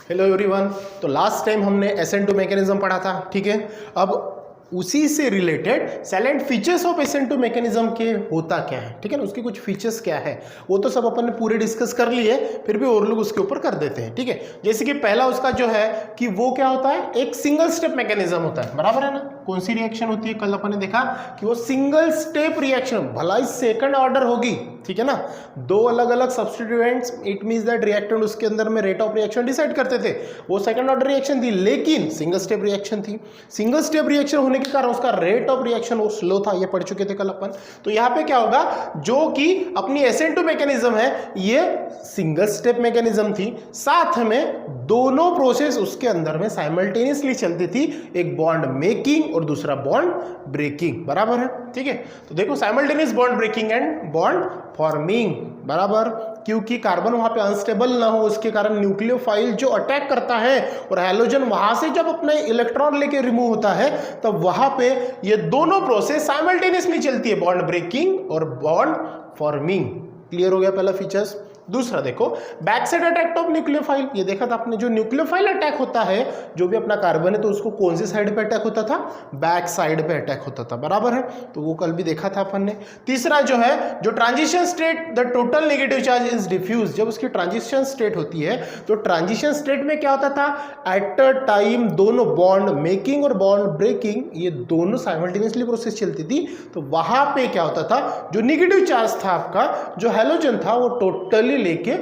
Hello everyone. तो last time हमने SN2 mechanism पढ़ा था, ठीक है। अब उसी से related salient features of SN2 mechanism के होता क्या है, ठीक है ना, उसके कुछ फीचर्स क्या है वो तो सब अपन ने पूरे डिस्कस कर लिए, फिर भी और लोग उसके ऊपर कर देते हैं, ठीक है। जैसे कि पहला उसका जो है कि वो क्या होता है, एक सिंगल स्टेप मैकेनिज्म होता है, बराबर है ना। कौन सी रिएक्शन होती है, कल अपन ने देखा कि वो सिंगल स्टेप रिएक्शन, भला ही सेकंड ऑर्डर होगी, ठीक है ना। दो अलग अलग substituents, it means that reactant उसके अंदर में रेट ऑफ रिएक्शन डिसाइड करते थे, वो सेकंड ऑर्डर रिएक्शन थी लेकिन सिंगल स्टेप रिएक्शन थी। सिंगल स्टेप रिएक्शन होने के कारण उसका रेट ऑफ रिएक्शन वो स्लो था, ये पढ़ चुके थे कल अपन। तो यहाँ पे क्या होगा, जो कि अपनी SN2 मैकेनिज्म है ये सिंगल स्टेप मैकेनिज्म थी, साथ में दोनों प्रोसेस उसके अंदर में साइमल्टेनियसली चलती थी, एक बॉन्ड मेकिंग और दूसरा बॉन्ड ब्रेकिंग, बराबर है, ठीक है। तो देखो simultaneous bond breaking and bond forming, बराबर, क्योंकि कार्बन वहां पे अनस्टेबल ना हो उसके कारण न्यूक्लियोफाइल जो अटैक करता है और हैलोजन वहां से जब अपने इलेक्ट्रॉन लेके रिमूव होता है तब वहां पे ये दोनों प्रोसेस साइमल्टेनियसली चलती है, बॉन्ड ब्रेकिंग और बॉन्ड फॉर्मिंग। क्लियर हो गया पहला फीचर्स। दूसरा देखो back side attack of nucleophile, ये देखा था आपने, जो न्यूक्लियोफाइल अटैक होता है जो भी अपना कार्बन है तो उसको कौन सी साइड पे अटैक होता था, बैक साइड पे अटैक होता था, बराबर है। तो वो कल भी देखा था अपन ने। तीसरा जो है, जो transition state the total negative charge is diffuse, जब उसकी ट्रांजिशन स्टेट होती है तो ट्रांजिशन स्टेट में क्या होता था, एट अ टाइम दोनों बॉन्ड मेकिंग और बॉन्ड ब्रेकिंग ये दोनों साइमल्टेनियसली प्रोसेस चलती थी। तो वहां पे क्या होता था, जो नेगेटिव चार्ज था आपका, जो हैलोजन था वो टोटली लेके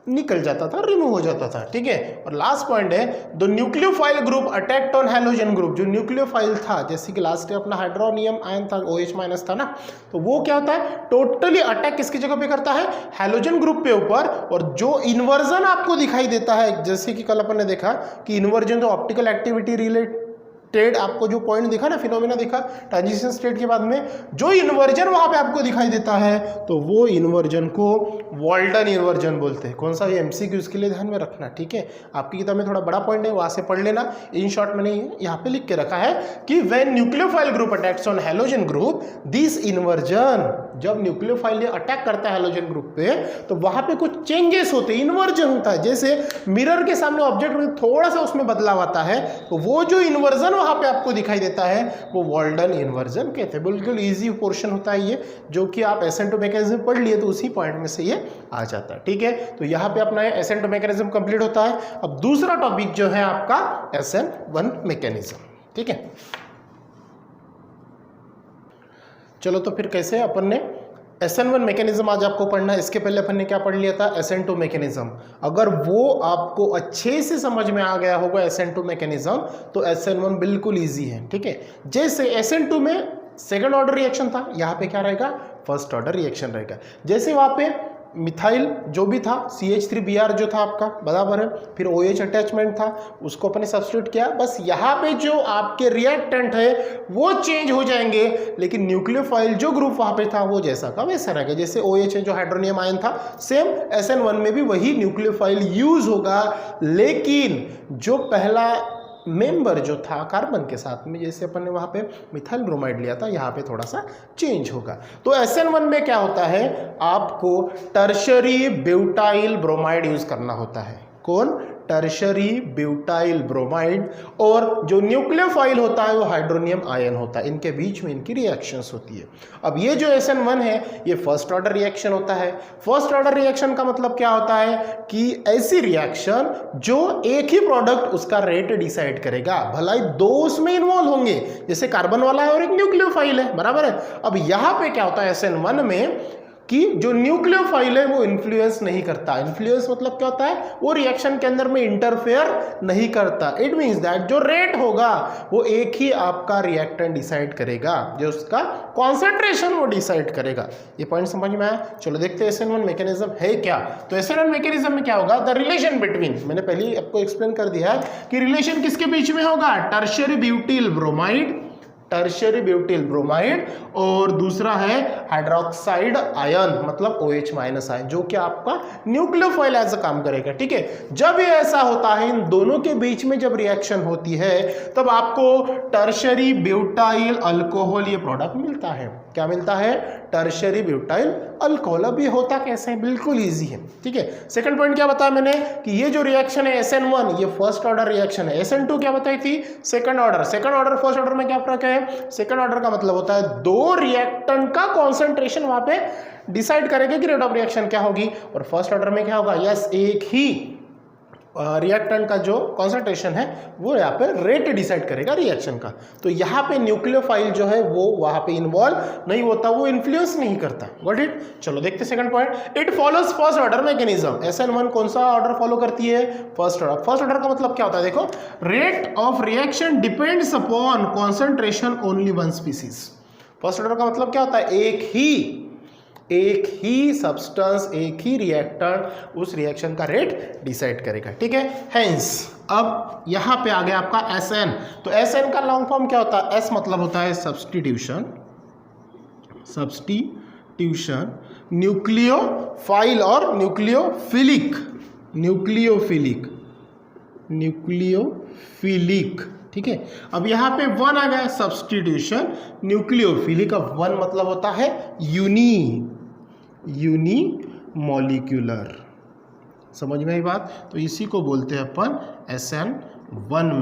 निकल जाता था, रिमूव हो जाता था, ठीक है। और लास्ट पॉइंट है, the nucleophile group attacked on halogen group, जो न्यूक्लियोफाइल था जैसे कि लास्ट अपना हाइड्रोनियम आयन था, OH माइनस था ना, तो वो क्या होता है, टोटली अटैक किसकी जगह पे करता है, हैलोजन ग्रुप पे ऊपर। और जो इन्वर्जन आपको दिखाई देता है, जैसे कि कल अपन ने देखा कि इन्वर्जन तो ऑप्टिकल एक्टिविटी रिलेटेड आपको जो पॉइंट दिखा ना, फिनोमेना दिखा ट्रांजिशन स्टेट के बाद में, जो इन्वर्जन वहां पे आपको दिखाई देता है तो वो इन्वर्जन को वॉल्टन इन्वर्जन बोलते हैं। कौन सा, ये MCQ उसके लिए ध्यान में रखना, ठीक है। आपकी किताब में थोड़ा बड़ा पॉइंट है, वहां से पढ़ लेना। इन शॉर्ट मैंने यहाँ पे लिख के रखा है कि when nucleophile group attacks on halogen group this inversion, जब न्यूक्लियोफाइल अटैक करता है हैलोजन ग्रुप पे तो वहां पे कुछ चेंजेस होते हैं, इन्वर्जन होता है। जैसे मिरर के सामने ऑब्जेक्ट में थोड़ा सा उसमें बदलाव आता है, तो वो जो इन्वर्जन वहां पे आपको दिखाई देता है वो वॉल्टन इन्वर्जन कहते हैं। बिल्कुल इजी पोर्शन होता है ये, जो कि आप SN2 मैकेनिज्म पढ़ लिए तो उसी पॉइंट में से ये आ जाता है, ठीक है। तो यहाँ पे अपना SN2 मैकेनिज्म कंप्लीट होता है। अब दूसरा टॉपिक जो है आपका SN1 मैकेनिज्म, ठीक है। चलो तो फिर कैसे अपन ने SN1 मैकेनिज्म आज आपको पढ़ना है। इसके पहले अपन ने क्या पढ़ लिया था, SN2 मैकेनिज्म। अगर वो आपको अच्छे से समझ में आ गया होगा SN2 मैकेनिज्म तो SN1 बिल्कुल इजी है, ठीक है। जैसे SN2 में सेकंड ऑर्डर रिएक्शन था, यहाँ पे क्या रहेगा, फर्स्ट ऑर्डर रिएक्शन रहेगा। जैसे वहाँ पे मिथाइल जो भी था, CH3Br जो था आपका, बराबर है, फिर OH अटैचमेंट था, उसको अपने सब्स्टिट्यूट किया। बस यहाँ पे जो आपके रिएक्टेंट है वो चेंज हो जाएंगे, लेकिन न्यूक्लियोफाइल जो ग्रुप वहाँ पे था वो जैसा का वैसा रहेगा। जैसे OH है जो हाइड्रोनियम आयन था, सेम SN1 में भी वही न्यूक्लियोफाइल यूज होगा, लेकिन जो पहला मेंबर जो था कार्बन के साथ में, जैसे अपन ने वहां पे मिथाइल ब्रोमाइड लिया था, यहाँ पे थोड़ा सा चेंज होगा। तो SN1 में क्या होता है, आपको टर्शरी ब्यूटाइल ब्रोमाइड यूज करना होता है। कौन, टर्शरी ब्यूटाइल ब्रोमाइड। और जो न्यूक्लियोफाइल होता है वो हाइड्रोनियम आयन होता है, इनके बीच में इनकी रिएक्शंस होती है। अब ये जो SN1 है ये फर्स्ट ऑर्डर रिएक्शन होता है। फर्स्ट ऑर्डर रिएक्शन का मतलब क्या होता है कि ऐसी रिएक्शन जो एक ही प्रोडक्ट उसका रेट डिसाइड करेगा, भला ही दो उसमें इन्वॉल्व होंगे, जैसे कार्बन वाला है और एक न्यूक्लियोफाइल है, बराबर है। अब यहाँ पे क्या होता है SN1 में कि जो न्यूक्लियोफाइल है वो इन्फ्लुएंस नहीं करता। इन्फ्लुएंस मतलब क्या होता है, वो रिएक्शन के अंदर में इंटरफेयर नहीं करता। इट मींस दैट जो रेट होगा वो एक ही आपका रिएक्टेंट डिसाइड करेगा, जो उसका कॉन्सेंट्रेशन वो डिसाइड करेगा। ये पॉइंट समझ में आया। चलो देखते हैं SN1 मैकेनिज्म है क्या। तो SN1 मैकेनिज्म में क्या होगा, द रिलेशन बिटवीन, मैंने पहले ही आपको एक्सप्लेन कर दिया है कि रिलेशन किसके बीच में होगा, tertiary butyl bromide, tertiary butyl bromide, और दूसरा है हाइड्रोक्साइड आयन मतलब OH माइनस आयन, जो कि आपका न्यूक्लियोफाइल एज अ काम करेगा, ठीक है। जब ये ऐसा होता है, इन दोनों के बीच में जब रिएक्शन होती है तब आपको टर्शियरी ब्यूटाइल अल्कोहल ये प्रोडक्ट मिलता है। क्या मिलता है? Tertiary butyl alcohol. अब ये होता कैसे है? बिल्कुल इजी है, ठीक है। सेकंड पॉइंट क्या बताया मैंने कि ये जो रिएक्शन है SN1 ये फर्स्ट ऑर्डर रिएक्शन है, SN2 क्या बताई थी? Second order. Second order first order में क्या फर्क है? सेकंड ऑर्डर का मतलब होता है दो रिएक्टेंट का कॉन्सेंट्रेशन वहां पे डिसाइड करेगा कि रेट ऑफ रिएक्शन क्या होगी। और फर्स्ट ऑर्डर में क्या होगा? यस, एक ही रिएक्टेंट का जो कॉन्सेंट्रेशन है वो यहाँ पे रेट डिसाइड करेगा रिएक्शन का। तो यहाँ पे न्यूक्लियोफाइल जो है वो वहाँ पे इन्वॉल्व नहीं होता, वो इन्फ्लुएंस नहीं करता। Got it? चलो देखते second point. It follows first order mechanism. SN1 कौन सा ऑर्डर फॉलो करती है? First order. फर्स्ट ऑर्डर का मतलब क्या होता है? देखो, rate of reaction depends upon concentration only one species. First order का मतलब क्या होता है? एक ही सब्सटेंस, एक ही रिएक्टेंट उस रिएक्शन का रेट डिसाइड करेगा, ठीक है। हेंस अब यहां पे आ गया आपका SN। तो SN का लॉन्ग फॉर्म क्या होता है? S मतलब होता है सब्स्टिट्यूशन न्यूक्लियोफाइल और न्यूक्लियोफिलिक, ठीक है। अब यहाँ पे 1 आ गया, सब्स्टिट्यूशन न्यूक्लियोफिलिक। अब 1 मतलब होता है यूनिमॉलिक्यूलर। समझ में आई बात? तो इसी को बोलते हैं अपन SN1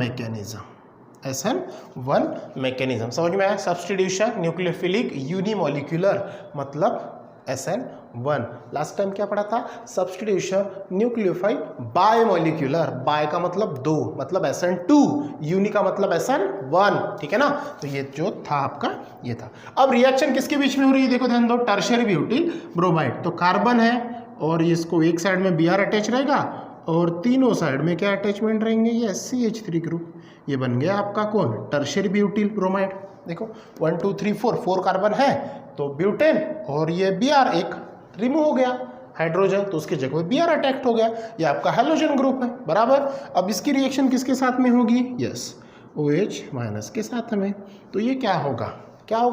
मैकेनिज्म। समझ में आया? सब्स्टिट्यूशन न्यूक्लियोफिलिक यूनिमॉलिक्यूलर मतलब SN1। लास्ट टाइम क्या पढ़ा था? Substitution nucleophile bimolecular. बाय का मतलब दो, मतलब SN2। यूनि का मतलब SN1, ठीक है ना। तो ये जो था आपका ये था। अब रिएक्शन किसके बीच में हो रही है? देखो ध्यान दो, टर्शियरी ब्यूटिल ब्रोमाइड। तो कार्बन है और इसको एक साइड में Br अटैच रहेगा और तीनों साइड में क्या अटैचमेंट रहेंगे? ये CH3 ग्रुप। ये बन गया आपका कौन? Tertiary butyl bromide. देखो 1 2 3 4 कार्बन है तो ब्यूटेन, और ये Br एक रिमूव हो गया हाइड्रोजन, तो उसकी जगह Br अटैक्ट हो गया। ये आपका हेलोजन ग्रुप है, बराबर। अब इसकी रिएक्शन किसके साथ में होगी? यस, OH माइनस के साथ में। तो ये क्या होगा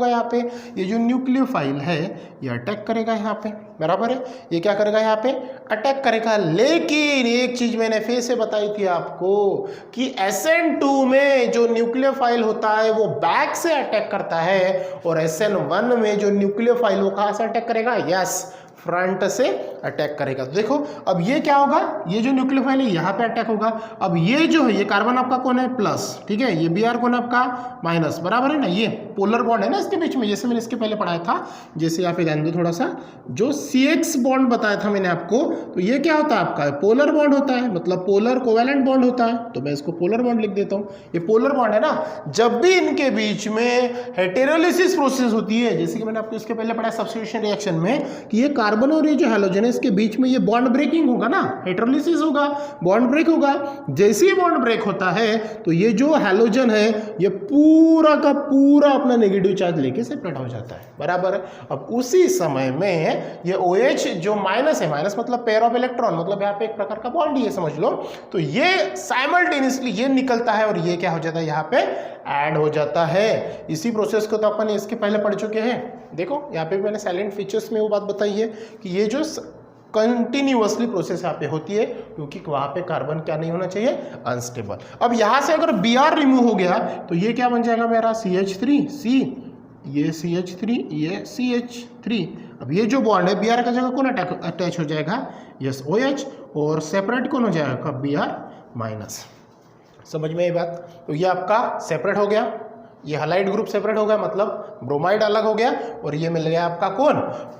यहाँ पे? ये जो न्यूक्लियोफाइल है ये अटैक करेगा यहाँ पे, बराबर है। ये क्या करेगा यहाँ पे? अटैक करेगा। लेकिन एक चीज मैंने फिर से बताई थी आपको कि SN2 में जो न्यूक्लियोफाइल होता है वो बैक से अटैक करता है, और SN1 में जो न्यूक्लियोफाइल वो कहाँ से अटैक करेगा? यस, फ्रंट से अटैक करेगा। तो देखो अब ये क्या होगा? ये जो न्यूक्लियोफाइल है यहाँ पे अटैक होगा। अब ये जो है ये कार्बन आपका कौन है? प्लस, ठीक है। ये Br कौन है आपका? माइनस, बराबर है ना। ये पोलर बॉन्ड है ना इसके बीच में, जैसे मैंने इसके पहले पढ़ाया था। जैसे यहाँ पे ध्यान दो थोड़ा सा, जो CX बॉन्ड बताया था मैंने आपको, तो ये क्या होता है आपका? पोलर बॉन्ड होता है, मतलब पोलर कोवेलेंट बॉन्ड होता है। तो मैं इसको पोलर बॉन्ड लिख देता हूँ। ये पोलर बॉन्ड है ना। जब भी इनके बीच में हेटेरोलिसिस प्रोसेस होती है, जैसे कि मैंने आपको इसके पहले पढ़ाया सब्स्टिट्यूशन रिएक्शन में, कि ये कार्बन और ये जो हैलोजन है इसके बीच में ये बॉन्ड ब्रेकिंग होगा ना, हेटेरोलिसिस होगा, बॉन्ड ब्रेक होगा। जैसे ही बॉन्ड ब्रेक होता है तो ये जो हैलोजन है ये पूरा का पूरा अपना नेगेटिव चार्ज लेके सेपरेट हो जाता है, बराबर है। अब उसी समय में ये OH जो माइनस है, माइनस मतलब पेयर ऑफ इलेक्ट्रॉन, मतलब यहाँ पे एक प्रकार का बॉन्ड ही है समझ लो। तो ये साइमल्टेनियसली ये निकलता है और ये क्या हो जाता है? यहाँ पे ऐड हो जाता है। इसी प्रोसेस को तो अपन इसके पहले पढ़ चुके हैं। देखो यहाँ पे मैंने साइलेंट फीचर्स में वो बात बताई है कि ये जो कंटिन्यूअसली प्रोसेस यहाँ पे होती है, क्योंकि वहाँ पे कार्बन क्या नहीं होना चाहिए? अनस्टेबल। अब यहाँ से अगर Br रिमूव हो गया तो ये क्या बन जाएगा मेरा? CH3, ये CH3, ये CH3। अब ये जो बॉन्ड है Br का जगह कौन अटैच हो जाएगा? यस, OH, और सेपरेट कौन हो जाएगा? Br minus. समझ में ये बात? तो ये आपका सेपरेट हो गया, ये हैलाइड ग्रुप सेपरेट हो गया, मतलब ब्रोमाइड अलग हो गया, और ये मिल गया आपका कौन?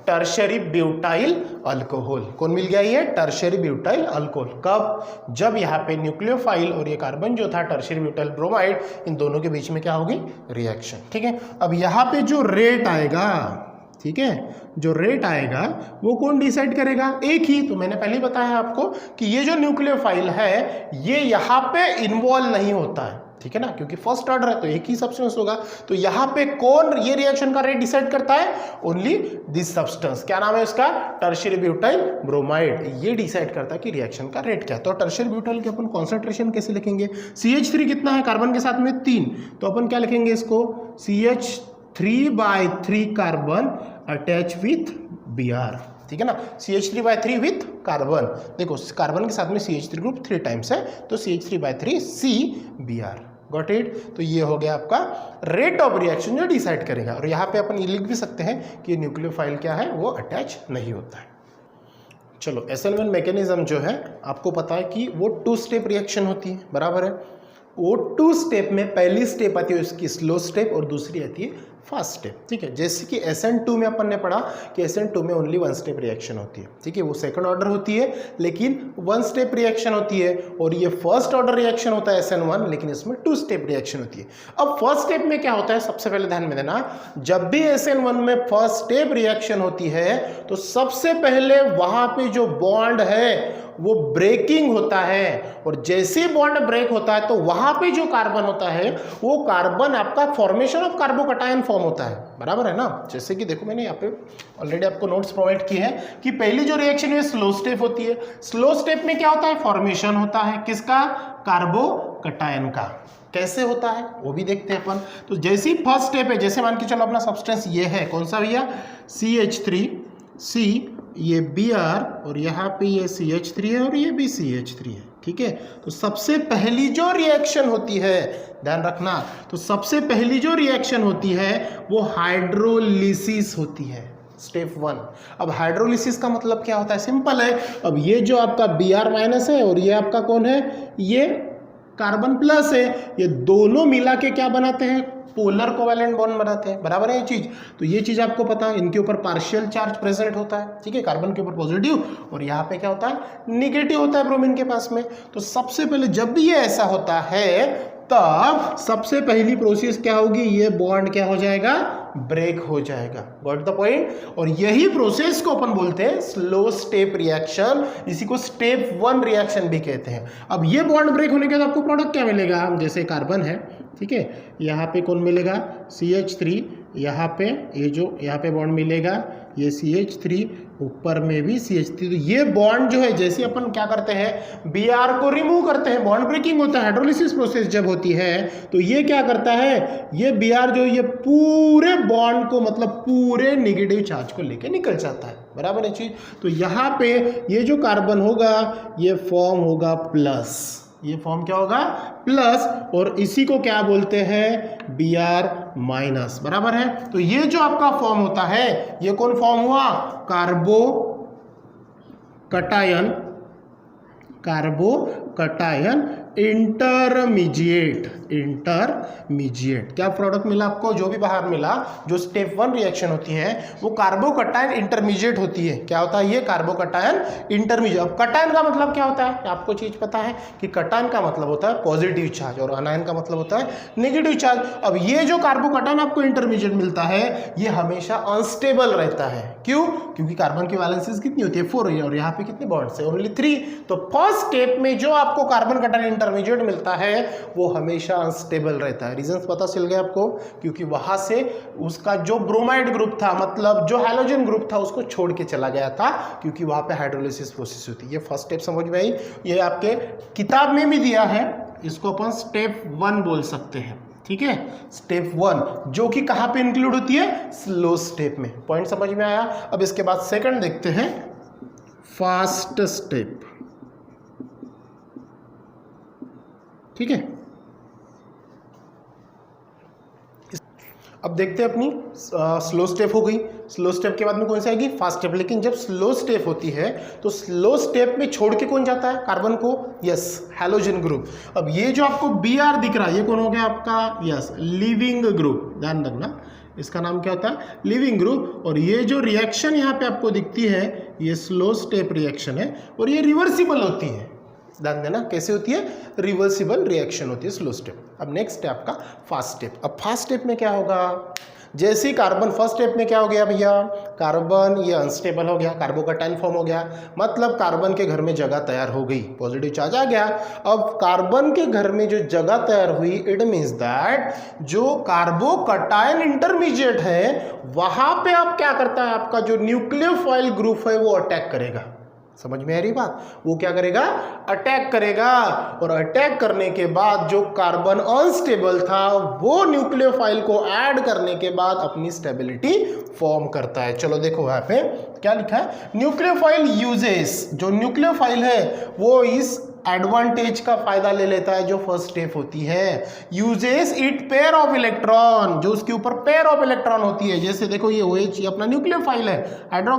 Tertiary butyl alcohol. कौन मिल गया? ये टर्शियरी ब्यूटाइल अल्कोहल। कब? जब यहाँ पे न्यूक्लियोफाइल और ये कार्बन जो था टर्शियरी ब्यूटाइल ब्रोमाइड, इन दोनों के बीच में क्या होगी? रिएक्शन, ठीक है। अब यहाँ पे जो रेट आएगा, ठीक है, जो रेट आएगा वो कौन डिसाइड करेगा? एक ही। तो मैंने पहले बताया आपको कि ये जो न्यूक्लियोफाइल है ये यहाँ पे इन्वॉल्व नहीं होता है, ठीक है ना, क्योंकि फर्स्ट ऑर्डर है तो एक ही सब्सटेंस होगा। तो यहाँ पे कौन ये रिएक्शन का रेट डिसाइड करता है? Only this substance. क्या नाम है उसका? Tertiary butyl bromide. ये डिसाइड करता है कि रिएक्शन का रेट क्या है। तो टर्शियरी ब्यूटाइल के अपन कॉन्सेंट्रेशन कैसे लिखेंगे? CH3 कितना है कार्बन के साथ में? 3। तो अपन क्या लिखेंगे इसको? CH3/3 carbon attach with Br, ठीक है ना। CH3/3 with carbon. देखो कार्बन के साथ में CH3 ग्रुप 3 टाइम्स है, तो CH3/3 CBr, गॉट इट। तो ये हो गया आपका रेट ऑफ रिएक्शन जो डिसाइड करेगा। और यहाँ पे अपन ये लिख भी सकते हैं कि न्यूक्लियोफाइल क्या है, वो अटैच नहीं होता है। चलो SN1 मैकेनिज्म जो है आपको पता है कि वो 2 स्टेप रिएक्शन होती है, बराबर है। वो 2 स्टेप में पहली स्टेप आती है उसकी स्लो स्टेप और दूसरी आती है फास्ट स्टेप, ठीक है। जैसे कि SN2 में अपन ने पढ़ा कि SN2 में ओनली 1 स्टेप रिएक्शन होती है, ठीक है। वो सेकंड ऑर्डर होती है लेकिन 1 स्टेप रिएक्शन होती है। और ये फर्स्ट ऑर्डर रिएक्शन होता है SN1, लेकिन इसमें 2 स्टेप रिएक्शन होती है। अब फर्स्ट स्टेप में क्या होता है, सबसे पहले ध्यान में देना, जब भी SN1 में फर्स्ट स्टेप रिएक्शन होती है तो सबसे पहले वहां पे जो बॉन्ड है वो ब्रेकिंग होता है। और जैसे बॉन्ड ब्रेक होता है तो वहां पे जो कार्बन होता है वो कार्बन आपका फॉर्मेशन ऑफ कार्बोकटायन फॉर्म होता है, बराबर है ना। जैसे कि देखो मैंने यहाँ पे ऑलरेडी आपको नोट्स प्रोवाइड किए हैं कि पहली जो रिएक्शन है स्लो स्टेप होती है। स्लो स्टेप में क्या होता है, फॉर्मेशन होता है किसका, कार्बोकटायन का। कैसे होता है वो भी देखते हैं अपन। तो जैसी फर्स्ट स्टेप है, जैसे मान के चलो अपना सब्सटेंस ये है, कौन सा भैया, CH3C, ये Br, और यहाँ पे ये CH3 है और ये भी CH3 है, ठीक है। तो सबसे पहली जो रिएक्शन होती है, ध्यान रखना, तो सबसे पहली जो रिएक्शन होती है वो हाइड्रोलिसिस होती है, स्टेप 1। अब हाइड्रोलिसिस का मतलब क्या होता है, सिंपल है। अब ये जो आपका Br- है और ये आपका कौन है, ये कार्बन प्लस है, ये दोनों मिला के क्या बनाते हैं, पोलर कोवेलेंट बॉन्ड बनाते हैं, बराबर है ये चीज। तो ये चीज आपको पता है, इनके ऊपर पार्शियल चार्ज प्रेजेंट होता है, ठीक है, कार्बन के ऊपर पॉजिटिव और यहाँ पे क्या होता है, निगेटिव होता है ब्रोमीन के पास में। तो सबसे पहले जब भी ये ऐसा होता है तब सबसे पहली प्रोसेस क्या होगी, ये बॉन्ड क्या हो जाएगा, ब्रेक हो जाएगा, गॉट द पॉइंट। और यही प्रोसेस को अपन बोलते हैं स्लो स्टेप रिएक्शन, इसी को स्टेप 1 रिएक्शन भी कहते हैं। अब ये बॉन्ड ब्रेक होने के बाद आपको प्रोडक्ट क्या मिलेगा, जैसे कार्बन है, ठीक है, यहाँ पे कौन मिलेगा, CH3, यहाँ पे ये जो यहाँ पे बॉन्ड मिलेगा ये CH3, ऊपर में भी CH3। तो ये बॉन्ड जो है, जैसे अपन क्या करते हैं, Br को रिमूव करते हैं, बॉन्ड ब्रेकिंग होता है, हाइड्रोलिसिस प्रोसेस जब होती है तो ये क्या करता है, ये Br जो ये पूरे बॉन्ड को, मतलब पूरे नेगेटिव चार्ज को लेके निकल जाता है, बराबर है चीज। तो यहाँ पे ये जो कार्बन होगा ये फॉर्म होगा प्लस, ये फॉर्म क्या होगा, प्लस, और इसी को क्या बोलते हैं, Br-, बराबर है। तो ये जो आपका फॉर्म होता है ये कौन फॉर्म हुआ, कार्बोकटायन इंटरमीडिएट। क्या प्रोडक्ट मिला आपको, जो भी बाहर मिला, जो स्टेप 1 रिएक्शन होती है वो कार्बोकटायन इंटरमीडिएट होती है। क्या होता है ये, कार्बोकटायन इंटरमीडिएट। अब कटायन का मतलब क्या होता है, आपको चीज पता है कि कटायन का मतलब होता है पॉजिटिव चार्ज और अनायन का मतलब होता है नेगेटिव चार्ज। अब ये जो कार्बोकटायन आपको इंटरमीडिएट मिलता है ये हमेशा अनस्टेबल रहता है, क्यों, क्योंकि कार्बन की वैलेंसीज कितनी होती है, 4, और यहाँ पे कितने बॉन्ड्स है, ओनली 3। तो फर्स्ट स्टेप में जो आपको कार्बन कटायन इंटरमीडिएट मिलता है वो हमेशा अनस्टेबल रहता है। रीजंस पता चल गया आपको, क्योंकि वहां से उसका जो ब्रोमाइड ग्रुप था, मतलब जो हैलोजन ग्रुप था, उसको छोड़ के चला गया था, क्योंकि वहां पे हाइड्रोलिसिस प्रोसेस होती है। ये फर्स्ट स्टेप समझ में आई, ये आपके किताब में भी दिया है, इसको अपन स्टेप 1 बोल सकते हैं, ठीक है, स्टेप 1, जो कि कहां पे इंक्लूड होती है, स्लो स्टेप में। पॉइंट समझ में आया। अब इसके बाद सेकंड देखते हैं, फास्ट स्टेप, ठीक है। अब देखते हैं अपनी स्लो स्टेप हो गई, स्लो स्टेप के बाद में कौन सी आएगी, फास्ट स्टेप। लेकिन जब स्लो स्टेप होती है तो स्लो स्टेप में छोड़ के कौन जाता है, कार्बन को, यस, हैलोजन ग्रुप। अब ये जो आपको Br दिख रहा है ये कौन हो गया आपका, यस, लीविंग ग्रुप, ध्यान रखना इसका नाम क्या होता है, लिविंग ग्रुप। और ये जो रिएक्शन यहाँ पे आपको दिखती है ये स्लो स्टेप रिएक्शन है और ये रिवर्सिबल होती है, ध्यान देना कैसे होती है, रिवर्सिबल रिएक्शन होती है स्लो स्टेप। अब नेक्स्ट है आपका फास्ट स्टेप। अब फास्ट स्टेप में क्या होगा, जैसे कार्बन फर्स्ट स्टेप में क्या हो गया भैया, कार्बन ये अनस्टेबल हो गया, कार्बोकटायन फॉर्म हो गया, मतलब कार्बन के घर में जगह तैयार हो गई, पॉजिटिव चार्ज आ गया। अब कार्बन के घर में जो जगह तैयार हुई, इट मींस दैट जो कार्बोकटायन इंटरमीडिएट है वहां पे आप क्या करता है, आपका जो न्यूक्लियोफाइल ग्रुप है वो अटैक करेगा। समझ में आ रही बात, वो क्या करेगा, अटैक करेगा। और अटैक करने के बाद जो कार्बन अनस्टेबल था वो न्यूक्लियोफाइल को ऐड करने के बाद अपनी स्टेबिलिटी फॉर्म करता है। चलो देखो यहाँ पे क्या लिखा है, न्यूक्लियोफाइल यूजेस, जो न्यूक्लियोफाइल है वो इस एडवांटेज का फायदा ले लेता है जो फर्स्ट स्टेप होती है, uses it pair of electron, जो उसके ऊपर पेयर ऑफ इलेक्ट्रॉन होती है। जैसे देखो ये OH ये अपना न्यूक्लियोफाइल है, हाइड्रो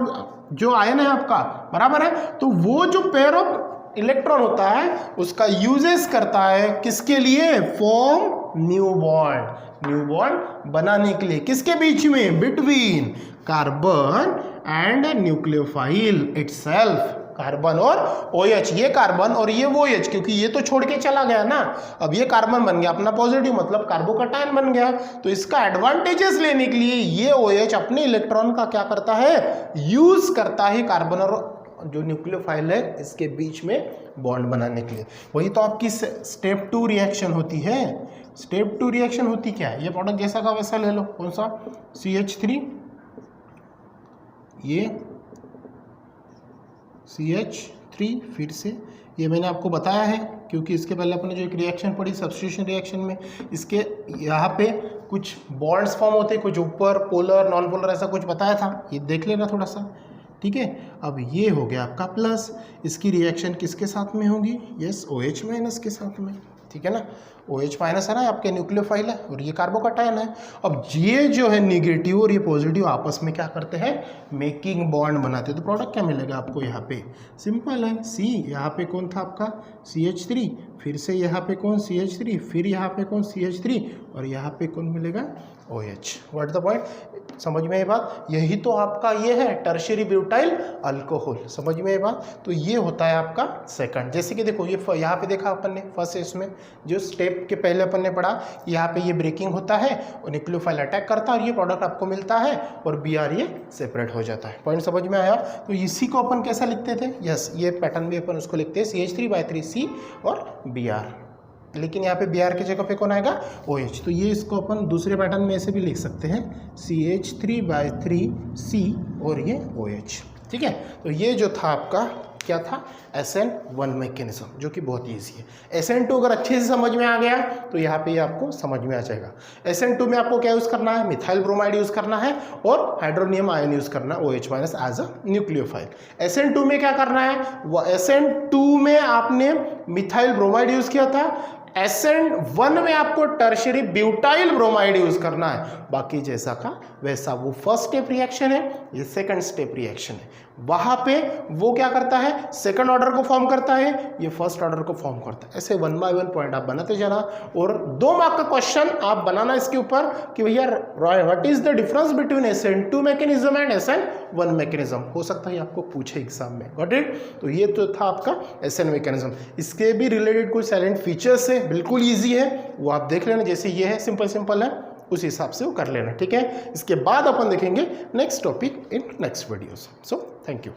जो आयन है आपका, बराबर है, तो वो जो पेयर ऑफ इलेक्ट्रॉन होता है उसका यूजेस करता है किसके लिए, फॉर्म न्यू बॉन्ड बनाने के लिए, किसके बीच में, between carbon and nucleophile itself, carbon और OH, ये कार्बन और ये OH, क्योंकि ये तो छोड़ के चला गया ना, अब ये कार्बन बन गया अपना पॉजिटिव, मतलब कार्बोकैटायन बन गया। तो इसका एडवांटेजेस लेने के लिए ये OH अपने इलेक्ट्रॉन का क्या करता है, यूज करता है कार्बन और जो न्यूक्लियोफाइल है इसके बीच में बॉन्ड बनाने के लिए। वही तो आपकी स्टेप 2 रिएक्शन होती है। स्टेप 2 रिएक्शन होती क्या है, ये प्रोडक्ट जैसा का वैसा ले लो, कौन सा, CH3, ये CH3, फिर से ये मैंने आपको बताया है क्योंकि इसके पहले अपने जो एक रिएक्शन पढ़ी सब्स्टिट्यूशन रिएक्शन में, इसके यहाँ पे कुछ बॉन्ड्स फॉर्म होते हैं, कुछ ऊपर पोलर नॉन पोलर ऐसा कुछ बताया था, ये देख लेना थोड़ा सा, ठीक है। अब ये हो गया आपका प्लस, इसकी रिएक्शन किसके साथ में होगी, यस OH माइनस के साथ में, ठीक है ना, OH माइनस है ना आपके न्यूक्लियोफाइल है और ये कार्बोकैटायन है। अब ये जो है निगेटिव और ये पॉजिटिव आपस में क्या करते हैं, मेकिंग बॉन्ड बनाते हैं। तो प्रोडक्ट क्या मिलेगा आपको यहाँ पे, सिंपल है, C यहाँ पे कौन था आपका CH3, फिर से यहाँ पे कौन CH3, फिर यहाँ पे कौन CH3 और यहाँ पे कौन मिलेगा OH। व्हाट द पॉइंट, समझ में ये बात, यही तो आपका ये है टर्शियरी ब्यूटाइल अल्कोहल, समझ में ये बात। तो ये होता है आपका सेकंड, जैसे कि देखो ये यहाँ पे देखा अपन ने फर्स्ट इसमें जो स्टेप के पहले अपन ने पढ़ा, यहाँ पे ये ब्रेकिंग होता है और न्यूक्लियोफाइल अटैक करता है और ये प्रोडक्ट आपको मिलता है और Br ये सेपरेट हो जाता है। पॉइंट समझ में आया। तो इसी को अपन कैसा लिखते थे, यस ये पैटर्न भी अपन उसको लिखते हैं CH3/3C और Br, लेकिन यहाँ पे Br की जगह पे कौन आएगा, OH। तो ये इसको अपन दूसरे पैटर्न में ऐसे भी लिख सकते हैं CH3/3C और ये OH, ठीक है। तो ये जो था आपका क्या था, SN1 मैकेनिज्म, जो कि बहुत ईजी है। SN2 अगर अच्छे से समझ में आ गया तो यहाँ पे आपको समझ में आ जाएगा। SN2 में आपको क्या यूज़ करना है, मिथाइल ब्रोमाइड यूज़ करना है और हाइड्रोनियम आयन यूज़ करना है, OH minus as a nucleophile. SN2 में क्या करना है, SN2 में आपने मिथाइल ब्रोमाइड यूज़ किया था, SN1 में आपको टर्शियरी ब्यूटाइल ब्रोमाइड यूज करना है। बाकी जैसा का वैसा, वो फर्स्ट स्टेप रिएक्शन है, ये सेकंड स्टेप रिएक्शन है। वहां पे वो क्या करता है, सेकंड ऑर्डर को फॉर्म करता है, ये फर्स्ट ऑर्डर को फॉर्म करता है। ऐसे 1 बाय 1 पॉइंट आप बनाते जाना और 2 मार्क का क्वेश्चन आप बनाना इसके ऊपर कि भैया what is the difference between SN2 mechanism and SN1 mechanism, हो सकता है आपको पूछे एग्जाम में। Got it. तो ये तो था आपका SN मैकेनिज्म। इसके भी रिलेटेड कुछ साइलेंट फीचर्स है, बिल्कुल ईजी है, वो आप देख लेना। जैसे ये है सिंपल है, उस हिसाब से वो कर लेना, ठीक है। इसके बाद अपन देखेंगे next topic in next videos. So thank you.